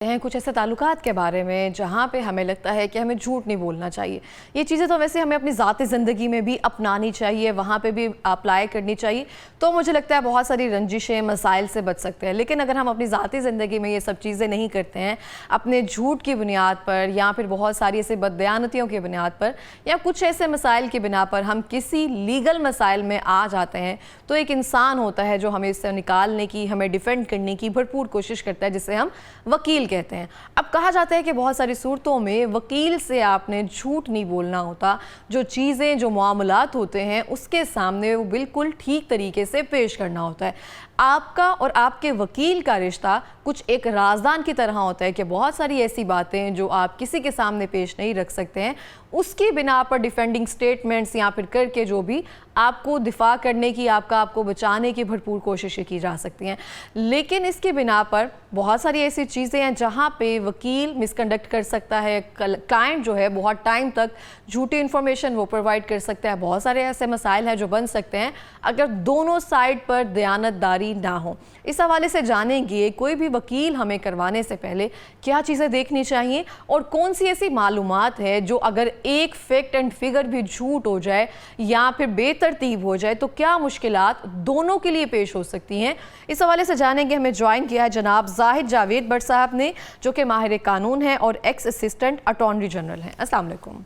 हैं कुछ ऐसे ताल्लुकात के बारे में जहाँ पे हमें लगता है कि हमें झूठ नहीं बोलना चाहिए। ये चीज़ें तो वैसे हमें अपनी ज़ाती ज़िंदगी में भी अपनानी चाहिए, वहाँ पे भी अप्लाई करनी चाहिए, तो मुझे लगता है बहुत सारी रंजिशें मसाइल से बच सकते हैं। लेकिन अगर हम अपनी ज़ाती ज़िंदगी में ये सब चीज़ें नहीं करते हैं, अपने झूठ की बुनियाद पर या फिर बहुत सारी ऐसे बददयानतियों की बुनियाद पर या कुछ ऐसे मसाइल की बिना पर हम किसी लीगल मसाइल में आ जाते हैं, तो एक इंसान होता है जो हमें इससे निकालने की, हमें डिफेंड करने की भरपूर कोशिश करता है, जिसे हम वकील कहते हैं। अब कहा जाता है कि बहुत सारी सूरतों में वकील से आपने झूठ नहीं बोलना होता, जो चीज़ें जो मामलात होते हैं उसके सामने वो बिल्कुल ठीक तरीके से पेश करना होता है। आपका और आपके वकील का रिश्ता कुछ एक राजदान की तरह होता है कि बहुत सारी ऐसी बातें जो आप किसी के सामने पेश नहीं रख सकते हैं, उसकी बिना पर डिफेंडिंग स्टेटमेंट्स या फिर करके जो भी आपको दिफा करने की, आपको बचाने की भरपूर कोशिशें की जा सकती हैं। लेकिन इसकी बिना पर बहुत सारी ऐसी चीज़ें हैं जहाँ पे वकील मिसकंडक्ट कर सकता है, क्लाइंट जो है बहुत टाइम तक झूठी इन्फॉर्मेशन वो प्रोवाइड कर सकता है। बहुत सारे ऐसे मसाइल हैं जो बन सकते हैं अगर दोनों साइड पर दयानतदारी ना हो। इस हवाले से जानेंगे कोई भी वकील हमें करवाने से पहले क्या चीज़ें देखनी चाहिए और कौन सी ऐसी मालूमात है जो अगर एक फैक्ट एंड फिगर भी झूठ हो जाए या फिर बेतरतीब हो जाए तो क्या मुश्किलात दोनों के लिए पेश हो सकती हैं। इस हवाले से जानेंगे। हमें ज्वाइन किया है जनाब जाहिद जावेद भट्ट साहब ने, जो कि माहिर कानून हैं और एक्स असिस्टेंट अटॉर्नी जनरल हैं। अस्सलाम वालेकुम,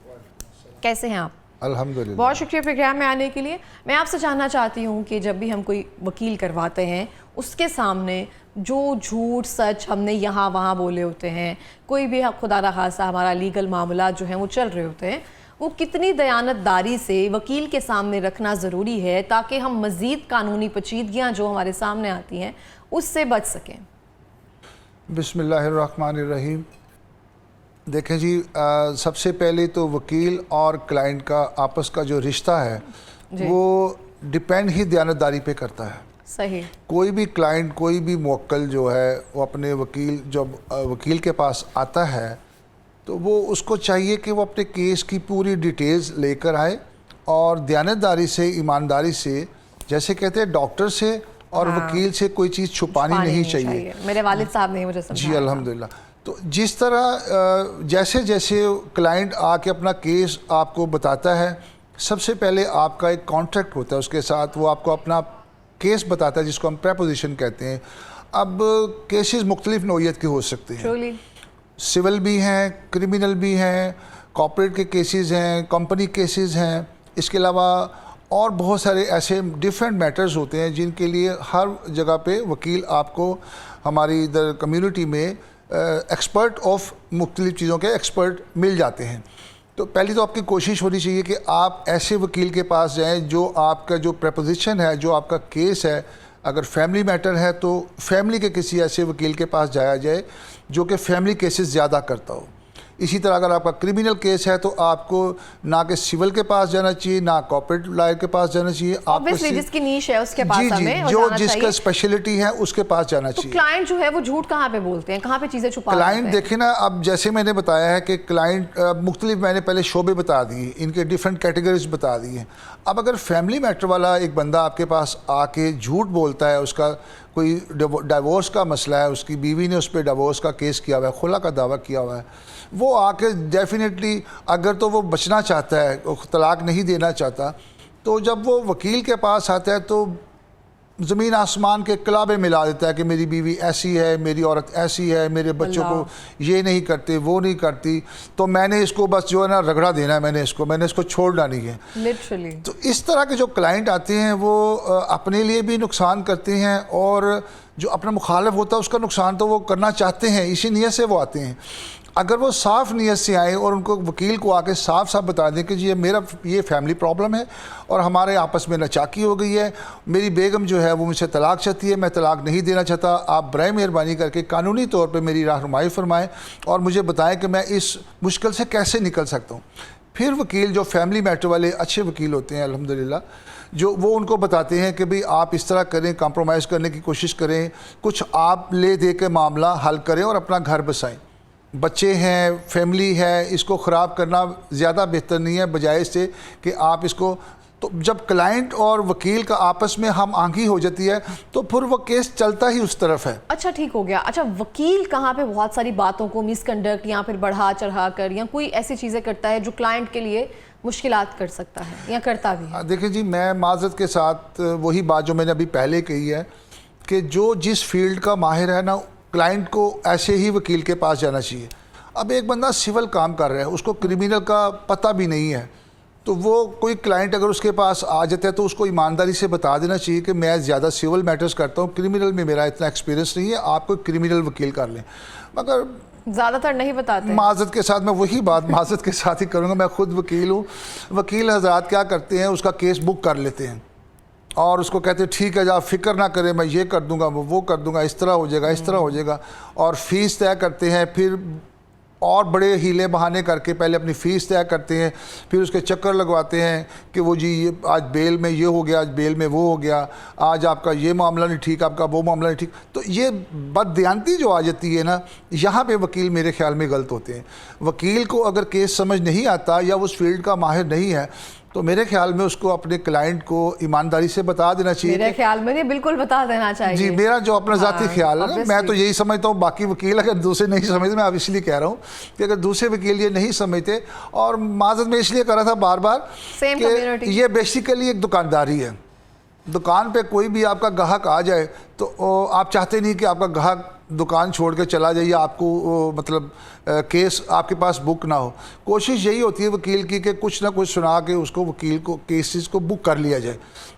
कैसे हैं आप? अल्हम्दुलिल्लाह। बहुत शुक्रिया प्रोग्राम में आने के लिए। मैं आपसे जानना चाहती हूँ कि जब भी हम कोई वकील करवाते हैं उसके सामने जो झूठ सच हमने यहाँ वहाँ बोले होते हैं, कोई भी खुदा न खासा हमारा लीगल मामला जो हैं वो चल रहे होते हैं, वो कितनी दयानतदारी से वकील के सामने रखना ज़रूरी है ताकि हम मज़ीद कानूनी पेचीदगियाँ जो हमारे सामने आती हैं उससे बच सकें। बिस्मिल्लाहिर्रहमानिर्रहीम। देखें जी, सबसे पहले तो वकील और क्लाइंट का आपस का जो रिश्ता है वो डिपेंड ही दयानतदारी पे करता है। सही। कोई भी क्लाइंट, कोई भी मुवक्किल जो है वो अपने जब वकील के पास आता है तो वो उसको चाहिए कि वो अपने केस की पूरी डिटेल्स लेकर आए और दयानतदारी से, ईमानदारी से, जैसे कहते हैं डॉक्टर से और वकील से कोई चीज़ छुपानी नहीं चाहिए। मेरे वालिद साहब ने मुझे समझाया। जी अल्हम्दुलिल्लाह। तो जिस तरह जैसे जैसे क्लाइंट आके अपना केस आपको बताता है, सबसे पहले आपका एक कॉन्ट्रैक्ट होता है उसके साथ, वो आपको अपना केस बताता है जिसको हम प्रेपोजिशन कहते हैं। अब केसेस मुख्तलिफ नौइयत के हो सकते हैं, सिविल भी हैं, क्रिमिनल भी हैं, कॉर्पोरेट के केसेस हैं, कंपनी केसेस हैं, इसके अलावा और बहुत सारे ऐसे डिफरेंट मैटर्स होते हैं जिनके लिए हर जगह पे वकील आपको हमारी इधर कम्युनिटी में एक्सपर्ट ऑफ मुख्तलिफ चीज़ों के एक्सपर्ट मिल जाते हैं। तो पहली तो आपकी कोशिश होनी चाहिए कि आप ऐसे वकील के पास जाएं जो आपका जो प्रपोजिशन है, जो आपका केस है, अगर फैमिली मैटर है तो फैमिली के किसी ऐसे वकील के पास जाया जाए जो कि फैमिली केसेस ज़्यादा करता हो। इसी तरह अगर आपका क्रिमिनल केस है तो आपको ना कि सिविल के पास जाना चाहिए, ना कॉर्पोरेट लॉयर के पास जाना चाहिए, आपको जिसकी नीश है उसके पास जी हमें जो जिसका स्पेशलिटी है उसके पास जाना चाहिए। तो क्लाइंट जो है वो झूठ कहाँ पे बोलते हैं, कहाँ पे चीज़ें छुपा क्लाइंट देखे ना, अब जैसे मैंने बताया है कि क्लाइंट मुख्तलिफ, मैंने पहले शोबे बता दिए, इनके डिफरेंट कैटेगरीज बता दी हैं। अब अगर फैमिली मैटर वाला एक बंदा आपके पास आके झूठ बोलता है, उसका कोई डिवोर्स का मसला है, उसकी बीवी ने उस पर डिवोर्स का केस किया हुआ है, खुला का दावा किया हुआ है, वो आके डेफिनेटली अगर तो वो बचना चाहता है, वो तलाक नहीं देना चाहता, तो जब वो वकील के पास आता है तो ज़मीन आसमान के कलाबे मिला देता है कि मेरी बीवी ऐसी है, मेरी औरत ऐसी है, मेरे बच्चों को ये नहीं करते, वो नहीं करती, तो मैंने इसको बस जो है ना रगड़ा देना है, मैंने इसको छोड़ना नहीं है लिटरली। तो इस तरह के जो क्लाइंट आते हैं वो अपने लिए भी नुकसान करते हैं और जो अपना मुखालिफ होता है उसका नुकसान तो वो करना चाहते हैं, इसी नीयत से वो आते हैं। अगर वो साफ़ नीयत से आए और उनको वकील को आके साफ साफ बता दें कि जी ये फैमिली प्रॉब्लम है और हमारे आपस में नाचाकी हो गई है, मेरी बेगम जो है वो मुझसे तलाक चाहती है, मैं तलाक नहीं देना चाहता, आप बराए मेहरबानी करके कानूनी तौर पे मेरी रहनुमाई फरमाएं और मुझे बताएं कि मैं इस मुश्किल से कैसे निकल सकता हूँ। फिर वकील जो फैमिली मैटर वाले अच्छे वकील होते हैं अल्हम्दुलिल्लाह, जो वो उनको बताते हैं कि भाई आप इस तरह करें, कॉम्प्रोमाइज़ करने की कोशिश करें, कुछ आप ले दे के मामला हल करें और अपना घर बसाएं। बच्चे हैं, फैमिली है, इसको ख़राब करना ज़्यादा बेहतर नहीं है, बजाय इससे कि आप इसको तो जब क्लाइंट और वकील का आपस में हम आंखी हो जाती है तो फिर वो केस चलता ही उस तरफ है। अच्छा ठीक हो गया। अच्छा वकील कहाँ पे बहुत सारी बातों को मिसकंडक्ट या फिर बढ़ा चढ़ा कर या कोई ऐसी चीज़ें करता है जो क्लाइंट के लिए मुश्किलात कर सकता है या करता भी है? देखिए जी, मैं माजरत के साथ वही बात जो मैंने अभी पहले कही है कि जो जिस फील्ड का माहिर है ना, क्लाइंट को ऐसे ही वकील के पास जाना चाहिए। अब एक बंदा सिविल काम कर रहा है, उसको क्रिमिनल का पता भी नहीं है, तो वो कोई क्लाइंट अगर उसके पास आ जाता है तो उसको ईमानदारी से बता देना चाहिए कि मैं ज़्यादा सिविल मैटर्स करता हूँ, क्रिमिनल में मेरा इतना एक्सपीरियंस नहीं है, आप कोई क्रिमिनल वकील कर लें। मगर ज़्यादातर नहीं बताते। माजरत के साथ मैं वही बात माजरत के साथ ही करूँगा, मैं खुद वकील हूँ। वकील हजरात क्या करते हैं, उसका केस बुक कर लेते हैं और उसको कहते हैं ठीक है, आप फिक्र ना करें, मैं ये कर दूंगा, वो कर दूंगा, इस तरह हो जाएगा, इस तरह हो जाएगा, और फ़ीस तय करते हैं। फिर और बड़े हीले बहाने करके पहले अपनी फ़ीस तय करते हैं, फिर उसके चक्कर लगवाते हैं कि वो जी ये आज बेल में ये हो गया, आज बेल में वो हो गया, आज आपका ये मामला नहीं ठीक, आपका वो मामला नहीं ठीक। तो ये बददियानती जो आ जाती है ना, यहाँ पे वकील मेरे ख्याल में गलत होते हैं। वकील को अगर केस समझ नहीं आता या उस फील्ड का माहिर नहीं है तो मेरे ख्याल में उसको अपने क्लाइंट को ईमानदारी से बता देना चाहिए। मेरे ख्याल में नहीं, बिल्कुल बता देना चाहिए। जी, मेरा जो अपना ज़ाती ख्याल है ना, मैं तो यही समझता हूँ। बाकी वकील अगर दूसरे नहीं समझते, मैं अब इसलिए कह रहा हूँ कि अगर दूसरे वकील ये नहीं समझते, और माजरत में इसलिए कर रहा था बार बार कि ये बेसिकली एक दुकानदारी है। दुकान पे कोई भी आपका ग्राहक आ जाए तो आप चाहते नहीं कि आपका ग्राहक दुकान छोड़ के चला जाए या आपको मतलब केस आपके पास बुक ना हो। कोशिश यही होती है वकील की कि कुछ ना कुछ सुना के उसको वकील को केसेस को बुक कर लिया जाए।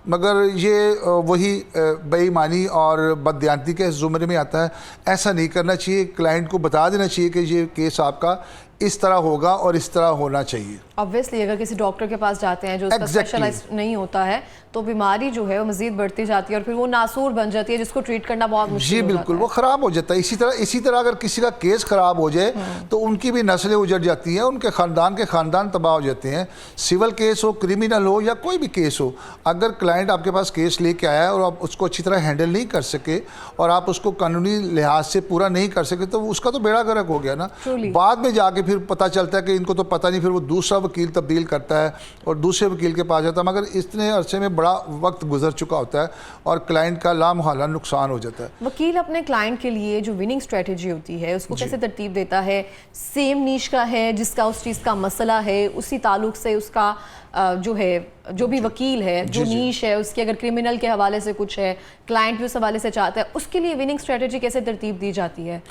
मगर ये वही बेईमानी और बददियानती के ज़ुमरे में आता है। ऐसा नहीं करना चाहिए। क्लाइंट को बता देना चाहिए कि ये केस आपका इस तरह होगा और इस तरह होना चाहिए। ऑब्वियसली अगर किसी डॉक्टर के पास जाते हैं जो उसका स्पेशलाइज नहीं होता है तो बीमारी जो है वो मजीद बढ़ती जाती है और फिर वो नासूर बन जाती है, जिसको ट्रीट करना बहुत मुश्किल जी बिल्कुल, वो ख़राब हो जाता है। इसी तरह अगर किसी का केस ख़राब हो जाए तो उनकी भी नस्लें उजड़ जाती हैं, उनके ख़ानदान तबाह हो जाते हैं। सिविल केस हो, क्रिमिनल हो या कोई भी केस हो, अगर क्लाइंट आपके पास केस लेके आया है और आप उसको अच्छी तरह हैंडल नहीं कर सके और आप उसको कानूनी लिहाज से पूरा नहीं कर सके तो उसका तो बेड़ा गर्क हो गया ना। बाद में जाके फिर पता चलता है कि इनको तो पता नहीं, फिर वो दूसरा वकील तब्दील करता है और दूसरे वकील के पास जाता है। मगर इतने अरसे में बड़ा वक्त गुजर चुका होता है और क्लाइंट का लामहला नुकसान हो जाता है। वकील अपने क्लाइंट के लिए जो विनिंग स्ट्रेटजी होती है उसको कैसे तरतीब देता है? सेम नीश का है जिसका उस चीज़ का मसला है, उसी ताल्लुक से उसका जो है जो भी वकील है जो नीश है उसकी अगर क्रिमिनल के हवाले से कुछ है, क्लाइंट भी उस हवाले से चाहता है, उसके लिए विनिंग स्ट्रेटजी कैसे तरतीब दी जाती है?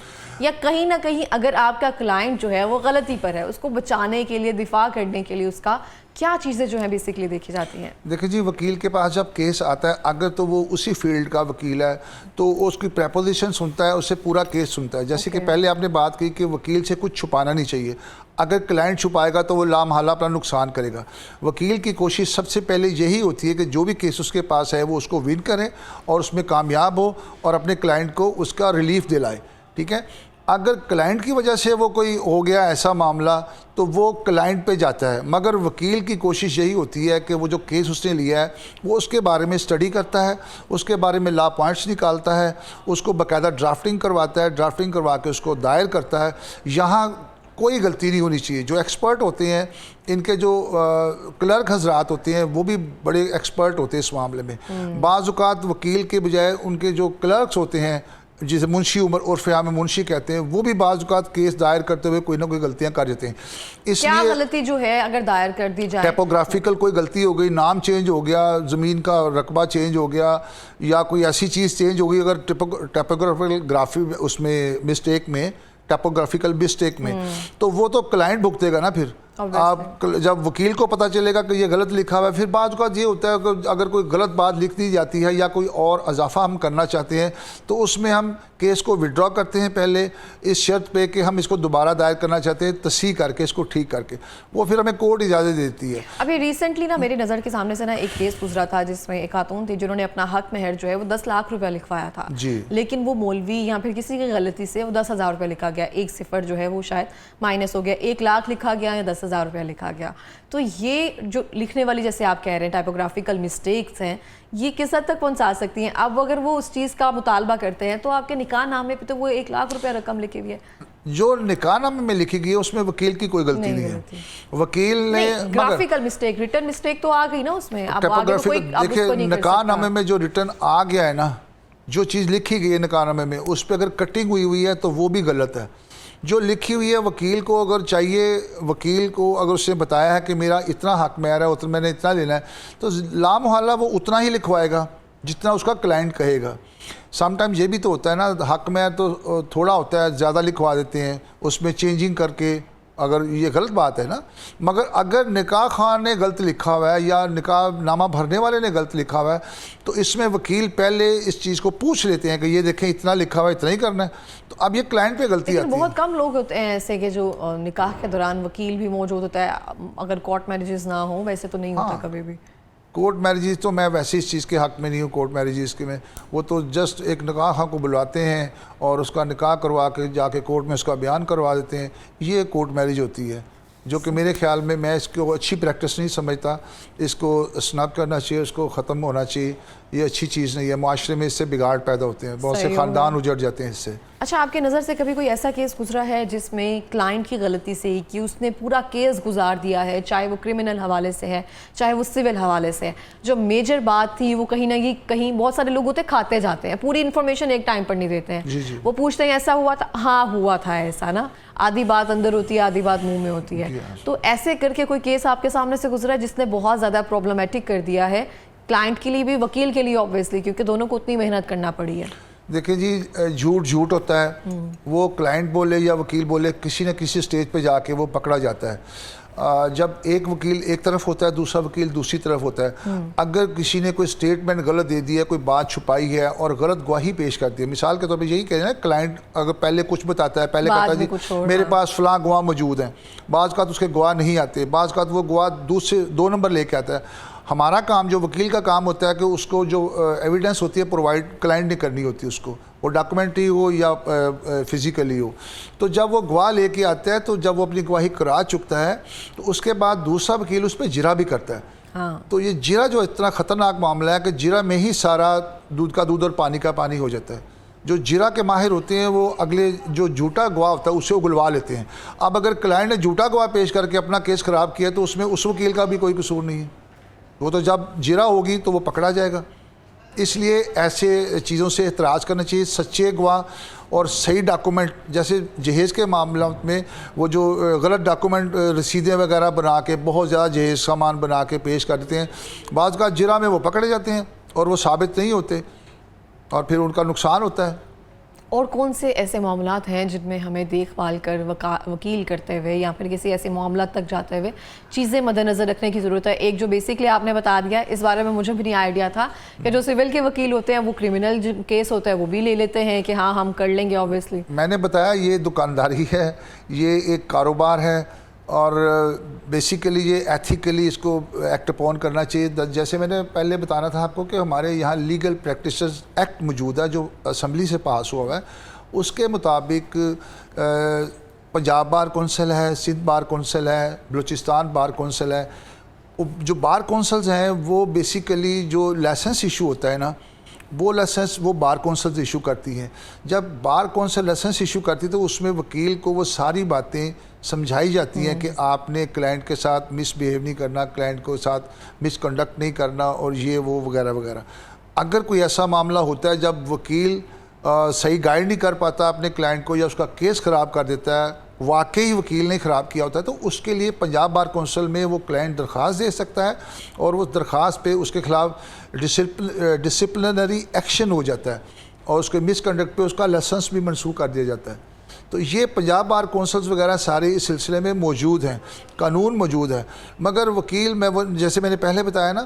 या कहीं ना कहीं अगर आपका क्लाइंट जो है वो गलती पर है, उसको बचाने के लिए, दिफा करने के लिए उसका क्या चीज़ें जो है बेसिकली देखी जाती हैं? देखिए जी, वकील के पास जब केस आता है, अगर तो वो उसी फील्ड का वकील है तो उसकी प्रपोजिशन सुनता है, उससे पूरा केस सुनता है। जैसे कि पहले आपने बात की कि वकील से कुछ छुपाना नहीं चाहिए। अगर क्लाइंट छुपाएगा तो वो लामहला अपना नुकसान करेगा। वकील की कोशिश सबसे पहले यही होती है कि जो भी केस उसके पास है वो उसको विन करें और उसमें कामयाब हो और अपने क्लाइंट को उसका रिलीफ दिलाए। ठीक है, अगर क्लाइंट की वजह से वो कोई हो गया ऐसा मामला तो वो क्लाइंट पे जाता है। मगर वकील की कोशिश यही होती है कि वो जो केस उसने लिया है वो उसके बारे में स्टडी करता है, उसके बारे में लॉ पॉइंट्स निकालता है, उसको बाकायदा ड्राफ्टिंग करवाता है, ड्राफ्टिंग करवा के उसको दायर करता है। यहाँ कोई गलती नहीं होनी चाहिए। जो एक्सपर्ट होते हैं, इनके जो क्लर्क हजरात होते हैं वो भी बड़े एक्सपर्ट होते हैं इस मामले में। बाज़ औक़ात वकील के बजाय उनके जो क्लर्क्स होते हैं, जिसे मुंशी उमर उर्फ़ में मुंशी कहते हैं, वो भी बाज़ औक़ात केस दायर करते हुए कोई ना कोई गलतियां कर जाते हैं। इसलिए क्या गलती जो है अगर दायर कर दी जाए, टाइपोग्राफिकल कोई गलती हो गई, नाम चेंज हो गया, ज़मीन का रकबा चेंज हो गया या कोई ऐसी चीज़ चेंज हो गई, अगर टाइपोग्राफी उसमें मिस्टेक में, टाइपोग्राफिकल मिस्टेक में, तो वो तो क्लाइंट भुगतेगा ना। फिर आप जब वकील को पता चलेगा कि ये गलत लिखा हुआ है, फिर बात का ये होता है कि अगर कोई गलत बात लिख दी जाती है या कोई और इजाफा हम करना चाहते हैं तो उसमें हम केस को विड्रॉ करते हैं पहले इस शर्त पे कि हम इसको दोबारा दायर करना चाहते हैं, तस्हीह करके इसको ठीक करके, वो फिर हमें कोर्ट इजाज़त देती है। अभी रिसेंटली ना मेरी नज़र के सामने से ना एक केस गुजरा था जिसमें एक खातून थी जिन्होंने अपना हक महर जो है वो 10 लाख रुपया लिखवाया था जी। लेकिन वो मौलवी या फिर किसी की गलती से वो 10,000 रुपये लिखा गया, एक सिफर जो है वो शायद माइनस हो गया, 1 लाख लिखा गया या 10,000 10,000 रुपया लिखा गया। तो ये जो लिखने वाली, जैसे आप कह रहे हैं, टाइपोग्राफिकल मिस्टेक्स हैं, ये किस हद तक पहुंचा सकती हैं? अब अगर वो उस चीज़ का मुतालबा करते हैं तो आपके निकाह नामे पे तो वो 1 लाख रुपया रकम लिखी हुई है। जो निकाहनामे में लिखी गई है उसमें वकील की कोई गलती नहीं है। वकील ने ग्राफिकल मिस्टेक, रिटर्न मिस्टेक तो आ गई ना उसमें। अब आगे तो कोई अब उसको देखिए, नहीं कर निकाहनामे सकता। में जो रिटर्न आ गया है ना, जो चीज़ लिखी गई है निकाहनामे में, उस पर अगर कटिंग हुई है तो वो भी गलत है। जो लिखी हुई है, वकील को अगर चाहिए, वकील को अगर उसने बताया है कि मेरा इतना हक में आ रहा है, उतना मैंने इतना लेना है, तो लामहल्ला वो उतना ही लिखवाएगा जितना उसका क्लाइंट कहेगा। समटाइम्स ये भी तो होता है ना, हक में है तो थोड़ा होता है, ज़्यादा लिखवा देते हैं, उसमें चेंजिंग करके, अगर ये गलत बात है ना। मगर अगर निकाह खान ने गलत लिखा हुआ है या निकाह नामा भरने वाले ने गलत लिखा हुआ है, तो इसमें वकील पहले इस चीज़ को पूछ लेते हैं कि ये देखें इतना लिखा हुआ है, इतना ही करना है। तो अब ये क्लाइंट पे गलती आती है। बहुत कम लोग होते हैं ऐसे कि जो निकाह के दौरान वकील भी मौजूद होता है, अगर कोर्ट मैरिजेस ना हो। वैसे तो नहीं होता कभी भी कोर्ट मैरिजेस। तो मैं वैसे इस चीज़ के हक़ में नहीं हूँ कोर्ट मैरिजेस के में। वो तो जस्ट एक निकाह खां को बुलाते हैं और उसका निकाह करवा के जाके कोर्ट में उसका बयान करवा देते हैं, ये कोर्ट मैरिज होती है, जो कि मेरे ख्याल में, मैं इसको अच्छी प्रैक्टिस नहीं समझता। इसको स्नब करना चाहिए, उसको ख़त्म होना चाहिए। ये अच्छी चीज़ नहीं है, माशरे में इससे बिगाड़ पैदा होते हैं, बहुत से ख़ानदान उजड़ जाते हैं इससे। अच्छा, आपके नज़र से कभी कोई ऐसा केस गुजरा है जिसमें क्लाइंट की गलती से कि उसने पूरा केस गुजार दिया है, चाहे वो क्रिमिनल हवाले से है चाहे वो सिविल हवाले से है, जो मेजर बात थी वो कहीं ना कहीं, बहुत सारे लोग होते खाते जाते हैं, पूरी इन्फॉर्मेशन एक टाइम पर नहीं देते हैं। जी। वो पूछते हैं ऐसा हुआ था, हाँ हुआ था ऐसा ना, आधी बात अंदर होती है आधी बात मुंह में होती है। तो ऐसे करके कोई केस आपके सामने से गुजरा है जिसने बहुत ज़्यादा प्रॉब्लमेटिक कर दिया है, क्लाइंट के लिए भी, वकील के लिए ऑब्वियसली, क्योंकि दोनों को उतनी मेहनत करना पड़ी है? देखिए जी, झूठ होता है, वो क्लाइंट बोले या वकील बोले, किसी न किसी स्टेज पे जाके वो पकड़ा जाता है। जब एक वकील एक तरफ होता है, दूसरा वकील दूसरी तरफ होता है, अगर किसी ने कोई स्टेटमेंट गलत दे दी है, कोई बात छुपाई है और गलत गवाही पेश कर दी है, मिसाल के तौर पे यही कह रहे हैं ना, क्लाइंट अगर पहले कुछ बताता है, पहले कहता है जी मेरे पास फलां गवाह मौजूद हैं, बाज़ का तो उसके गवाह नहीं आते, बाज़ का तो वो गवाह दूसरे 2 नंबर लेके आता है। हमारा काम, जो वकील का काम होता है कि उसको जो एविडेंस होती है प्रोवाइड क्लाइंट ने करनी होती है, उसको वो डॉक्यूमेंट्री हो या फिज़िकली हो। तो जब वो गवाह लेके आता है, तो जब वो अपनी गवाही करा चुकता है, तो उसके बाद दूसरा वकील उस पर जिरा भी करता है। हाँ। तो ये जिरा जो इतना ख़तरनाक मामला है कि जिरा में ही सारा दूध का दूध और पानी का पानी हो जाता है। जो जिरा के माहिर होते हैं वो अगले जो झूठा गवाह होता है उसे उगलवा लेते हैं। अब अगर क्लाइंट ने झूठा गवाह पेश करके अपना केस ख़राब किया तो उसमें उस वकील का भी कोई कसूर नहीं है, वो तो जब जिरा होगी तो वो पकड़ा जाएगा। इसलिए ऐसे चीज़ों से एतराज़ करना चाहिए। सच्चे गवाह और सही डॉक्यूमेंट, जैसे जहेज़ के मामला में वो जो गलत डॉक्यूमेंट, रसीदें वगैरह बना के बहुत ज़्यादा जहेज़ सामान बना के पेश कर देते हैं, बाज़ का जिरा में वो पकड़े जाते हैं और वो साबित नहीं होते और फिर उनका नुकसान होता है। और कौन से ऐसे मामलात हैं जिनमें हमें देखभाल कर वकील करते हुए या फिर किसी ऐसे मामला तक जाते हुए चीज़ें मद्देनज़र रखने की ज़रूरत है? एक जो बेसिकली आपने बता दिया, इस बारे में मुझे भी नहीं आइडिया था कि जो सिविल के वकील होते हैं वो क्रिमिनल केस होता है वो भी ले लेते हैं कि हाँ हम कर लेंगे। ऑब्वियसली मैंने बताया ये दुकानदारी है, ये एक कारोबार है और बेसिकली ये एथिकली इसको एक्ट अपॉन करना चाहिए। जैसे मैंने पहले बताना था आपको कि हमारे यहाँ लीगल प्रैक्टिसेस एक्ट मौजूद है जो असम्बली से पास हुआ है, उसके मुताबिक पंजाब बार कौंसिल है, सिंध बार कौंसिल है, बलूचिस्तान बार कौंसिल है, जो बार कौंसल्स हैं वो बेसिकली जो लाइसेंस इशू होता है ना, वो लाइसेंस वो बार कौंसिल्स इशू करती हैं। जब बार कौंसिल लाइसेंस इशू करती है तो उसमें वकील को वो सारी बातें समझाई जाती हैं कि आपने क्लाइंट के साथ मिसबिहेव नहीं करना, क्लाइंट के साथ मिसकंडक्ट नहीं करना और ये वो वगैरह वगैरह। अगर कोई ऐसा मामला होता है जब वकील सही गाइड नहीं कर पाता अपने क्लाइंट को या उसका केस ख़राब कर देता है, वाकई वकील ने ख़राब किया होता है, तो उसके लिए पंजाब बार कौंसिल में वो क्लाइंट दरख्वास्त दे सकता है और उस दरख्वास्त पे उसके ख़िलाफ़ डिसिप्लिनरी एक्शन हो जाता है और उसके मिसकंडक्ट पे उसका लाइसेंस भी मनसूख कर दिया जाता है। तो ये पंजाब बार कौंसल्स वगैरह सारे इस सिलसिले में मौजूद हैं, कानून मौजूद है। मगर वकील, मैं वो जैसे मैंने पहले बताया ना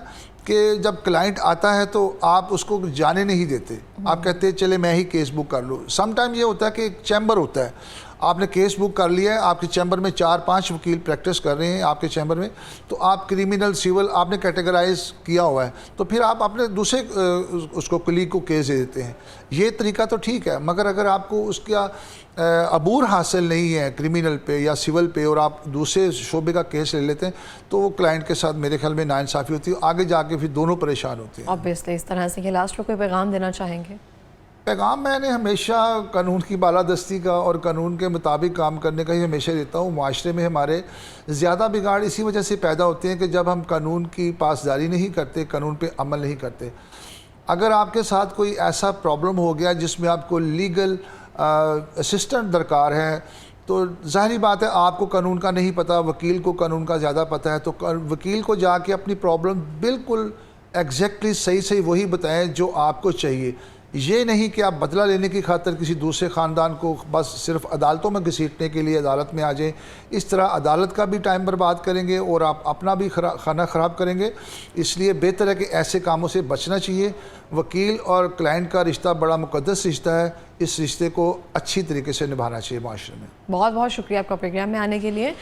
कि जब क्लाइंट आता है तो आप उसको जाने नहीं देते, आप कहते हैं चले मैं ही केस बुक कर लूँ। समटाइम ये होता है कि एक चैम्बर होता है, आपने केस बुक कर लिया है, आपके चैम्बर में 4-5 वकील प्रैक्टिस कर रहे हैं आपके चैम्बर में, तो आप क्रिमिनल सिविल आपने कैटेगराइज किया हुआ है, तो फिर आप अपने दूसरे उसको कलीग को केस दे देते हैं। ये तरीका तो ठीक है, मगर अगर आपको उसका अबूर हासिल नहीं है क्रिमिनल पे या सिविल पे और आप दूसरे शोबे का केस ले लेते हैं, तो वो क्लाइंट के साथ मेरे ख्याल में नाइंसाफ़ी होती है, आगे जाके फिर दोनों परेशान होते हैं। ऑब्वियसली इस तरह से कि लास्ट में कोई पैगाम देना चाहेंगे? पैगाम मैंने हमेशा कानून की बालादस्ती का और कानून के मुताबिक काम करने का ही हमेशा देता हूँ। माशरे में हमारे ज़्यादा बिगाड़ इसी वजह से पैदा होते हैं कि जब हम कानून की पासदारी नहीं करते, कानून पे अमल नहीं करते। अगर आपके साथ कोई ऐसा प्रॉब्लम हो गया जिसमें आपको लीगल असिस्टेंट दरकार है, तो ज़ाहिरी बात है आपको कानून का नहीं पता, वकील को कानून का ज़्यादा पता है, तो वकील को जाके अपनी प्रॉब्लम बिल्कुल एग्जैक्टली सही वही बताएं जो आपको चाहिए। ये नहीं कि आप बदला लेने की खातिर किसी दूसरे ख़ानदान को बस सिर्फ अदालतों में घसीटने के लिए अदालत में आ जाएं। इस तरह अदालत का भी टाइम बर्बाद करेंगे और आप अपना भी खाना ख़राब करेंगे। इसलिए बेहतर है कि ऐसे कामों से बचना चाहिए। वकील और क्लाइंट का रिश्ता बड़ा मुक़द्दस रिश्ता है, इस रिश्ते को अच्छी तरीके से निभाना चाहिए माशरे में। बहुत बहुत शुक्रिया आपका प्रोग्राम में आने के लिए।